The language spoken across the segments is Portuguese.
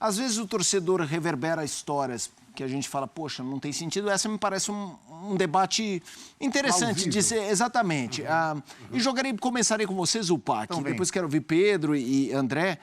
Às vezes o torcedor reverbera histórias que a gente fala, poxa, não tem sentido. Essa me parece um debate interessante de ser, exatamente. E começarei com você, Zupac, então, depois quero ouvir Pedro e André,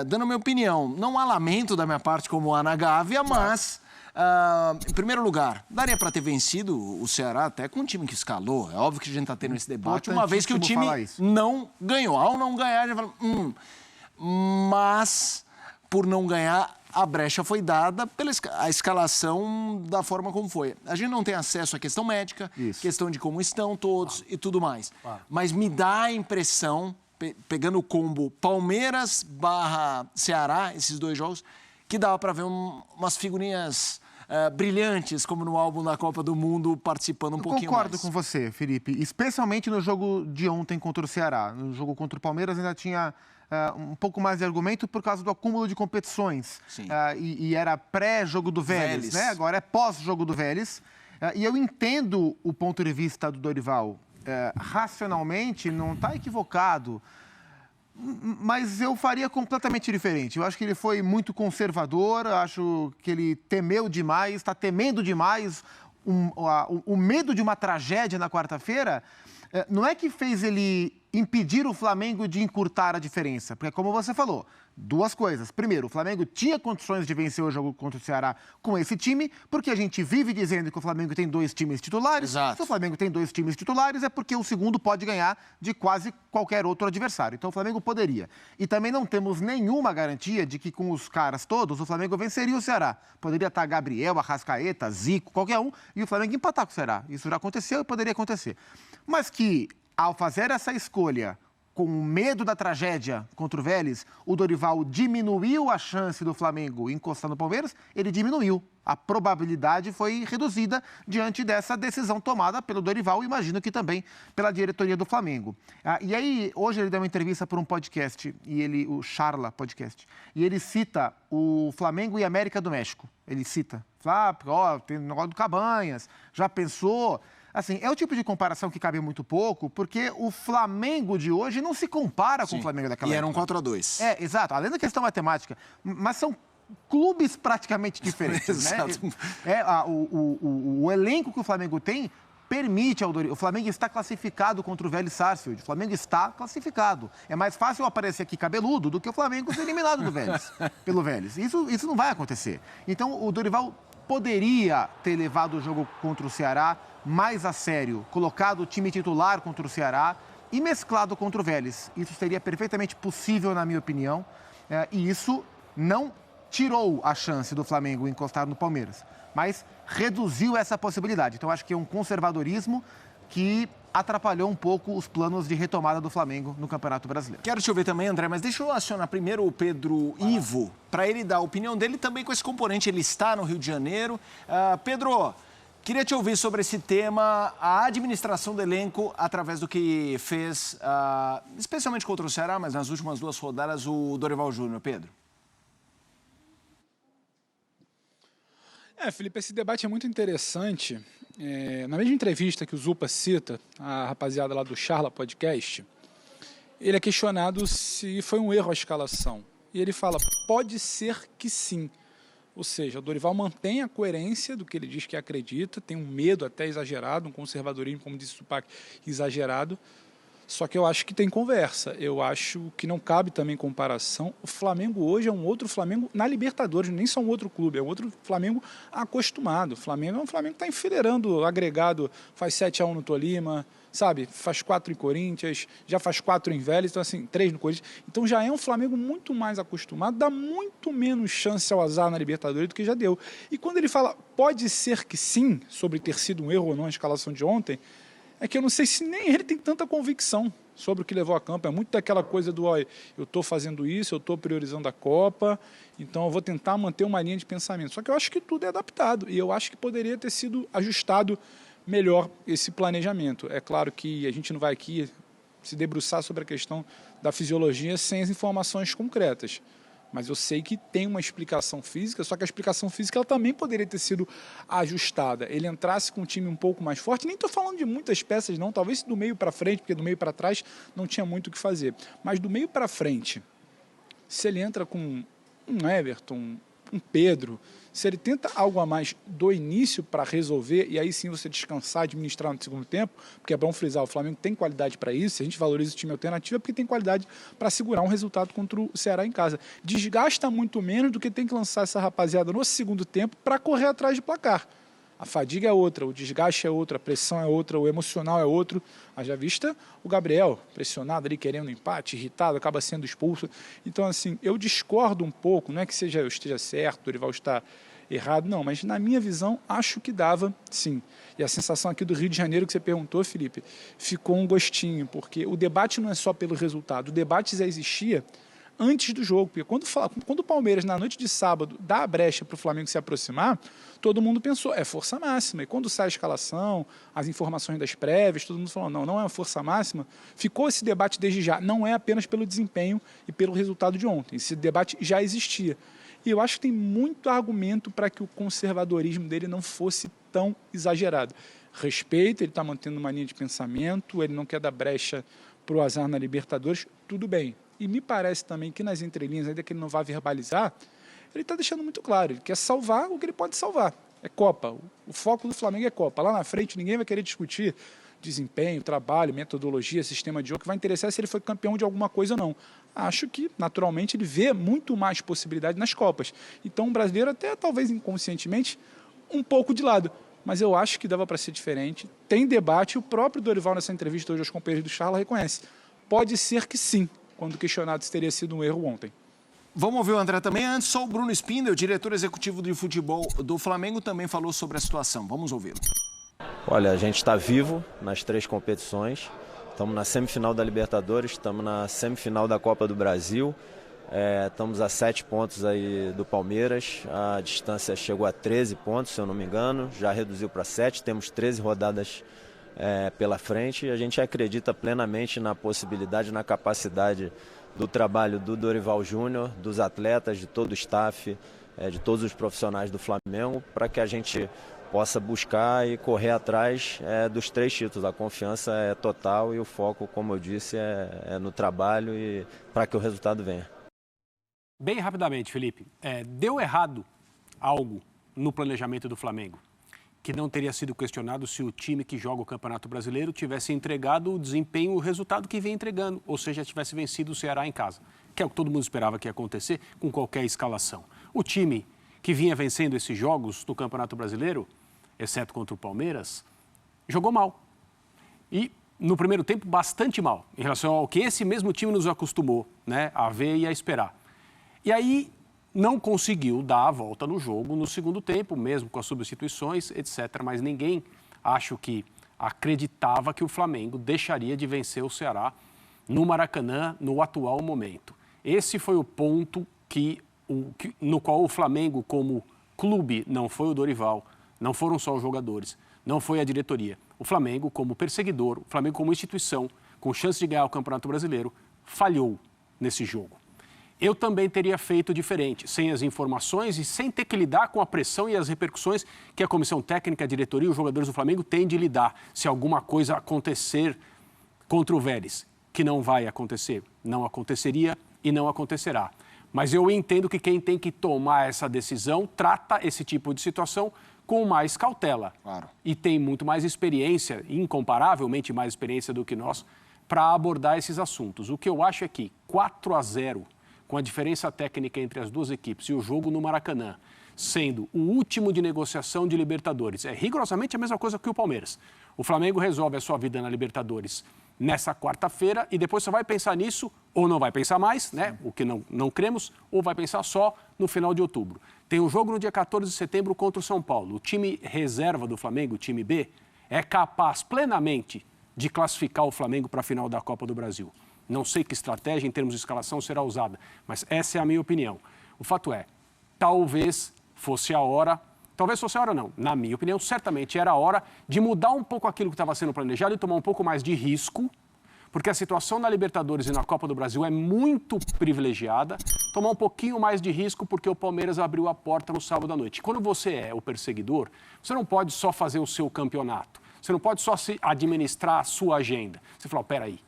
dando a minha opinião. Não há lamento da minha parte como Ana Gávea, mas... em primeiro lugar, daria para ter vencido o Ceará até com o time que escalou. É óbvio que a gente está tendo esse debate, uma vez que o time não ganhou. Ao não ganhar, a gente fala... Mas, por não ganhar, a brecha foi dada pela escalação da forma como foi. A gente não tem acesso à questão médica, questão de como estão todos e tudo mais. Mas me dá a impressão, pegando o combo Palmeiras / Ceará, esses dois jogos, que dava para ver umas figurinhas brilhantes, como no álbum da Copa do Mundo, participando um pouquinho mais. Concordo com você, Felipe, especialmente no jogo de ontem contra o Ceará. No jogo contra o Palmeiras ainda tinha um pouco mais de argumento por causa do acúmulo de competições. E era pré-jogo do Vélez, né? Agora é pós-jogo do Vélez. E eu entendo o ponto de vista do Dorival. Racionalmente, não está equivocado. Mas eu faria completamente diferente. Eu acho que ele foi muito conservador, acho que ele temeu demais, está temendo demais o medo de uma tragédia na quarta-feira. Não é que fez ele impedir o Flamengo de encurtar a diferença, porque como você falou, duas coisas. Primeiro, o Flamengo tinha condições de vencer o jogo contra o Ceará com esse time, porque a gente vive dizendo que o Flamengo tem 2 times titulares. Exato. Se o Flamengo tem 2 times titulares, é porque o segundo pode ganhar de quase qualquer outro adversário. Então o Flamengo poderia. E também não temos nenhuma garantia de que com os caras todos o Flamengo venceria o Ceará. Poderia estar Gabriel, Arrascaeta, Zico, qualquer um, e o Flamengo empatar com o Ceará. Isso já aconteceu e poderia acontecer. Mas que, ao fazer essa escolha com medo da tragédia contra o Vélez, o Dorival diminuiu a chance do Flamengo encostar no Palmeiras, ele diminuiu. A probabilidade foi reduzida diante dessa decisão tomada pelo Dorival, imagino que também pela diretoria do Flamengo. E aí, hoje ele deu uma entrevista para um podcast, o Charla Podcast, e ele cita o Flamengo e América do México. Ele cita, tem o negócio do Cabanhas, já pensou... Assim, é o tipo de comparação que cabe muito pouco, porque o Flamengo de hoje não se compara com o Flamengo daquela época. E era um 4-2. Exato. Além da questão matemática. Mas são clubes praticamente diferentes, né? O elenco que o Flamengo tem permite ao Dorival... O Flamengo está classificado contra o Vélez Sarsfield. O Flamengo está classificado. É mais fácil aparecer aqui cabeludo do que o Flamengo ser eliminado do Vélez, pelo Vélez. Isso não vai acontecer. Então, o Dorival poderia ter levado o jogo contra o Ceará mais a sério, colocado o time titular contra o Ceará e mesclado contra o Vélez. Isso seria perfeitamente possível, na minha opinião, e isso não tirou a chance do Flamengo encostar no Palmeiras, mas reduziu essa possibilidade. Então, acho que é um conservadorismo que atrapalhou um pouco os planos de retomada do Flamengo no Campeonato Brasileiro. Quero te ouvir também, André, mas deixa eu acionar primeiro o Pedro Ivo, para ele dar a opinião dele também com esse componente. Ele está no Rio de Janeiro. Pedro, queria te ouvir sobre esse tema, a administração do elenco através do que fez, especialmente contra o Ceará, mas nas últimas 2 rodadas, o Dorival Júnior. Pedro. Felipe, esse debate é muito interessante. Na mesma entrevista que o Zupa cita, a rapaziada lá do Charla Podcast, ele é questionado se foi um erro a escalação. E ele fala, pode ser que sim. Ou seja, o Dorival mantém a coerência do que ele diz que acredita, tem um medo até exagerado, um conservadorismo, como disse o Zupac, exagerado. Só que eu acho que tem conversa, eu acho que não cabe também comparação. O Flamengo hoje é um outro Flamengo na Libertadores, nem só um outro clube, é um outro Flamengo acostumado. O Flamengo é um Flamengo que está enfileirando agregado, faz 7-1 no Tolima, sabe? Faz 4 em Corinthians, já faz 4 em Vélez, então assim, 3 no Corinthians. Então já é um Flamengo muito mais acostumado, dá muito menos chance ao azar na Libertadores do que já deu. E quando ele fala, pode ser que sim, sobre ter sido um erro ou não a escalação de ontem, é que eu não sei se nem ele tem tanta convicção sobre o que levou a campo. É muito daquela coisa do, eu estou fazendo isso, eu estou priorizando a Copa, então eu vou tentar manter uma linha de pensamento. Só que eu acho que tudo é adaptado e eu acho que poderia ter sido ajustado melhor esse planejamento. É claro que a gente não vai aqui se debruçar sobre a questão da fisiologia sem as informações concretas. Mas eu sei que tem uma explicação física, só que a explicação física ela também poderia ter sido ajustada. Ele entrasse com um time um pouco mais forte, nem estou falando de muitas peças não, talvez do meio para frente, porque do meio para trás não tinha muito o que fazer. Mas do meio para frente, se ele entra com um Everton, um Pedro, se ele tenta algo a mais do início para resolver, e aí sim você descansar, administrar no segundo tempo, porque é bom frisar, o Flamengo tem qualidade para isso, se a gente valoriza o time alternativo é porque tem qualidade para segurar um resultado contra o Ceará em casa. Desgasta muito menos do que tem que lançar essa rapaziada no segundo tempo para correr atrás de placar. A fadiga é outra, o desgaste é outra, a pressão é outra, o emocional é outro. Haja vista o Gabriel, pressionado ali, querendo um empate, irritado, acaba sendo expulso. Então, assim, eu discordo um pouco, não é que eu esteja certo, o Dorival está errado, não, mas na minha visão, acho que dava, sim. E a sensação aqui do Rio de Janeiro que você perguntou, Felipe, ficou um gostinho, porque o debate não é só pelo resultado, o debate já existia antes do jogo, porque quando o Palmeiras, na noite de sábado, dá a brecha para o Flamengo se aproximar, todo mundo pensou, é força máxima. E quando sai a escalação, as informações das prévias, todo mundo falou, não é uma força máxima. Ficou esse debate desde já, não é apenas pelo desempenho e pelo resultado de ontem. Esse debate já existia. E eu acho que tem muito argumento para que o conservadorismo dele não fosse tão exagerado. Respeito, ele está mantendo uma linha de pensamento, ele não quer dar brecha para o azar na Libertadores, tudo bem. E me parece também que nas entrelinhas, ainda que ele não vá verbalizar, ele está deixando muito claro, ele quer salvar o que ele pode salvar. É Copa, o foco do Flamengo é Copa. Lá na frente ninguém vai querer discutir desempenho, trabalho, metodologia, sistema de jogo, que vai interessar se ele foi campeão de alguma coisa ou não. Acho que, naturalmente, ele vê muito mais possibilidade nas Copas. Então o brasileiro até, talvez inconscientemente, um pouco de lado. Mas eu acho que dava para ser diferente. Tem debate, o próprio Dorival, nessa entrevista hoje aos companheiros do Charla, reconhece. Pode ser que sim, quando questionado se teria sido um erro ontem. Vamos ouvir o André também. Antes, só o Bruno Spindel, diretor executivo de futebol do Flamengo, também falou sobre a situação. Vamos ouvi-lo. Olha, a gente está vivo nas 3 competições. Estamos na semifinal da Libertadores, estamos na semifinal da Copa do Brasil. Estamos a 7 pontos aí do Palmeiras. A distância chegou a 13 pontos, se eu não me engano. Já reduziu para 7. Temos 13 rodadas pela frente. E a gente acredita plenamente na possibilidade, na capacidade do trabalho do Dorival Júnior, dos atletas, de todo o staff, de todos os profissionais do Flamengo, para que a gente possa buscar e correr atrás dos 3 títulos. A confiança é total e o foco, como eu disse, é no trabalho e para que o resultado venha. Bem rapidamente, Felipe, deu errado algo no planejamento do Flamengo, que não teria sido questionado se o time que joga o Campeonato Brasileiro tivesse entregado o desempenho, o resultado que vem entregando, ou seja, tivesse vencido o Ceará em casa, que é o que todo mundo esperava que ia acontecer com qualquer escalação. O time que vinha vencendo esses jogos no Campeonato Brasileiro, exceto contra o Palmeiras, jogou mal. E, no primeiro tempo, bastante mal, em relação ao que esse mesmo time nos acostumou, né, a ver e a esperar. E aí não conseguiu dar a volta no jogo no segundo tempo, mesmo com as substituições, etc. Mas ninguém, acho que, acreditava que o Flamengo deixaria de vencer o Ceará no Maracanã no atual momento. Esse foi o ponto no qual o Flamengo, como clube, não foi o Dorival, não foram só os jogadores, não foi a diretoria. O Flamengo, como perseguidor, o Flamengo como instituição, com chance de ganhar o Campeonato Brasileiro, falhou nesse jogo. Eu também teria feito diferente, sem as informações e sem ter que lidar com a pressão e as repercussões que a comissão técnica, a diretoria e os jogadores do Flamengo têm de lidar se alguma coisa acontecer contra o Vélez, que não vai acontecer, não aconteceria e não acontecerá. Mas eu entendo que quem tem que tomar essa decisão trata esse tipo de situação com mais cautela. Claro. E tem muito mais experiência, incomparavelmente mais experiência do que nós, para abordar esses assuntos. O que eu acho é que 4-0, com a diferença técnica entre as duas equipes e o jogo no Maracanã, sendo o último de negociação de Libertadores, é rigorosamente a mesma coisa que o Palmeiras. O Flamengo resolve a sua vida na Libertadores nessa quarta-feira e depois só vai pensar nisso, ou não vai pensar mais, né? O que não cremos, ou vai pensar só no final de outubro. Tem um jogo no dia 14 de setembro contra o São Paulo. O time reserva do Flamengo, o time B, é capaz plenamente de classificar o Flamengo para a final da Copa do Brasil. Não sei que estratégia em termos de escalação será usada, mas essa é a minha opinião. O fato é, talvez fosse a hora, não, na minha opinião, certamente era a hora de mudar um pouco aquilo que estava sendo planejado e tomar um pouco mais de risco, porque a situação na Libertadores e na Copa do Brasil é muito privilegiada, tomar um pouquinho mais de risco porque o Palmeiras abriu a porta no sábado à noite. Quando você é o perseguidor, você não pode só fazer o seu campeonato, você não pode só administrar a sua agenda. Você fala, peraí,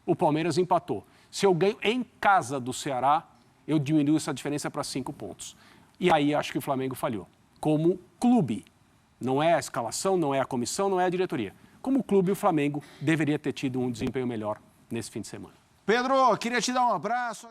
o Palmeiras empatou. Se eu ganho em casa do Ceará, eu diminuo essa diferença para 5 pontos. E aí acho que o Flamengo falhou. Como clube, não é a escalação, não é a comissão, não é a diretoria. Como clube, o Flamengo deveria ter tido um desempenho melhor nesse fim de semana. Pedro, queria te dar um abraço.